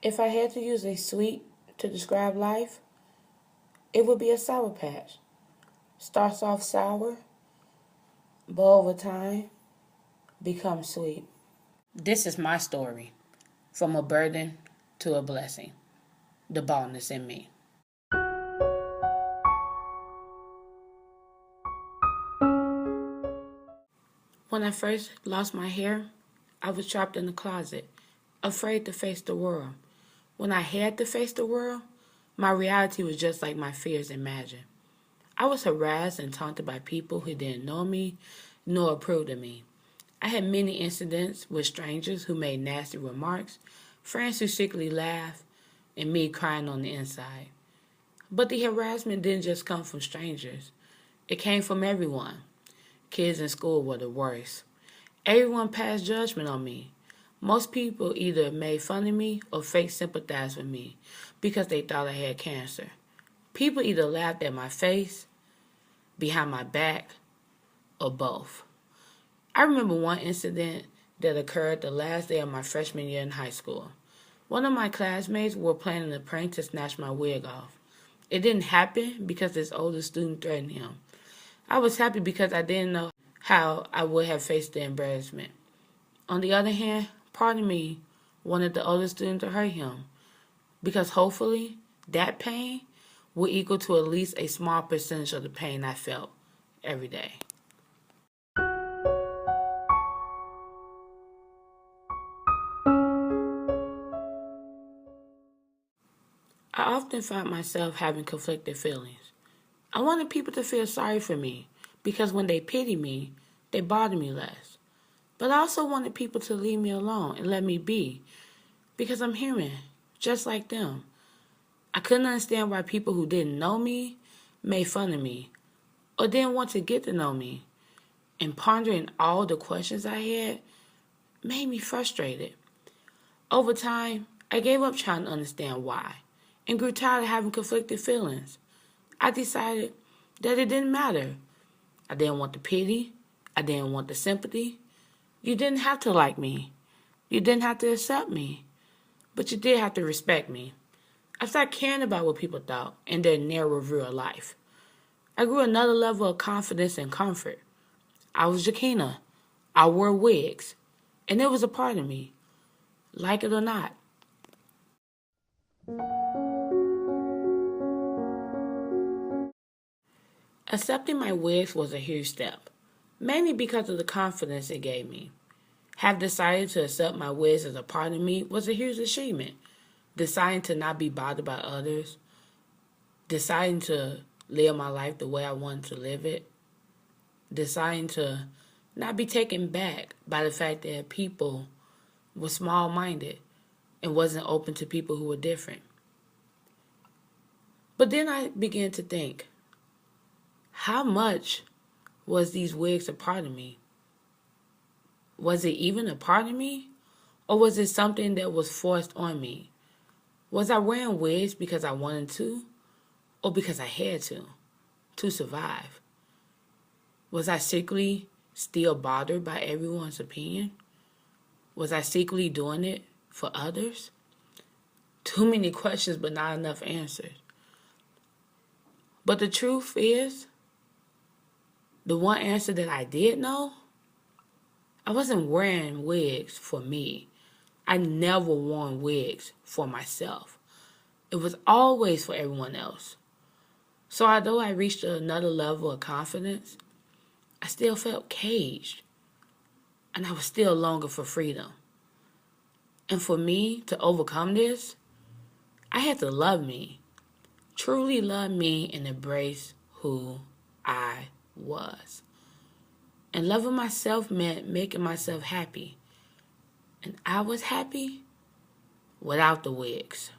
If I had to use a sweet to describe life, it would be a Sour Patch. Starts off sour, but over time becomes sweet. This is my story, from a burden to a blessing. The baldness in me. When I first lost my hair, I was trapped in the closet, afraid to face the world. When I had to face the world, my reality was just like my fears imagined. I was harassed and taunted by people who didn't know me nor approved of me. I had many incidents with strangers who made nasty remarks, friends who secretly laughed, and me crying on the inside. But the harassment didn't just come from strangers. It came from everyone. Kids in school were the worst. Everyone passed judgment on me. Most people either made fun of me or fake sympathized with me because they thought I had cancer. People either laughed at my face, behind my back, or both. I remember one incident that occurred the last day of my freshman year in high school. One of my classmates were planning a prank to snatch my wig off. It didn't happen because this older student threatened him. I was happy because I didn't know how I would have faced the embarrassment. On the other hand, part of me wanted the older student to hurt him because hopefully that pain would equal to at least a small percentage of the pain I felt every day. I often found myself having conflicted feelings. I wanted people to feel sorry for me because when they pity me, they bother me less. But I also wanted people to leave me alone and let me be because I'm human, just like them. I couldn't understand why people who didn't know me made fun of me or didn't want to get to know me. And pondering all the questions I had made me frustrated. Over time, I gave up trying to understand why and grew tired of having conflicted feelings. I decided that it didn't matter. I didn't want the pity. I didn't want the sympathy. You didn't have to like me. You didn't have to accept me. But you did have to respect me. I started caring about what people thought and their narrow view of life. I grew another level of confidence and comfort. I was Jakina. I wore wigs. And it was a part of me, like it or not. Accepting my wigs was a huge step, mainly because of the confidence it gave me. Have decided to accept my wigs as a part of me was a huge achievement. Deciding to not be bothered by others, deciding to live my life the way I wanted to live it, deciding to not be taken back by the fact that people were small minded and wasn't open to people who were different. But then I began to think, how much was these wigs a part of me? Was it even a part of me? Or was it something that was forced on me? Was I wearing wigs because I wanted to? Or because I had to survive? Was I secretly still bothered by everyone's opinion? Was I secretly doing it for others? Too many questions, but not enough answers. But the truth is, the one answer that I did know, I wasn't wearing wigs for me. I never worn wigs for myself. It was always for everyone else. So although I reached another level of confidence, I still felt caged. And I was still longing for freedom. And for me to overcome this, I had to love me. Truly love me and embrace who I was. And loving myself meant making myself happy. And I was happy without the wigs.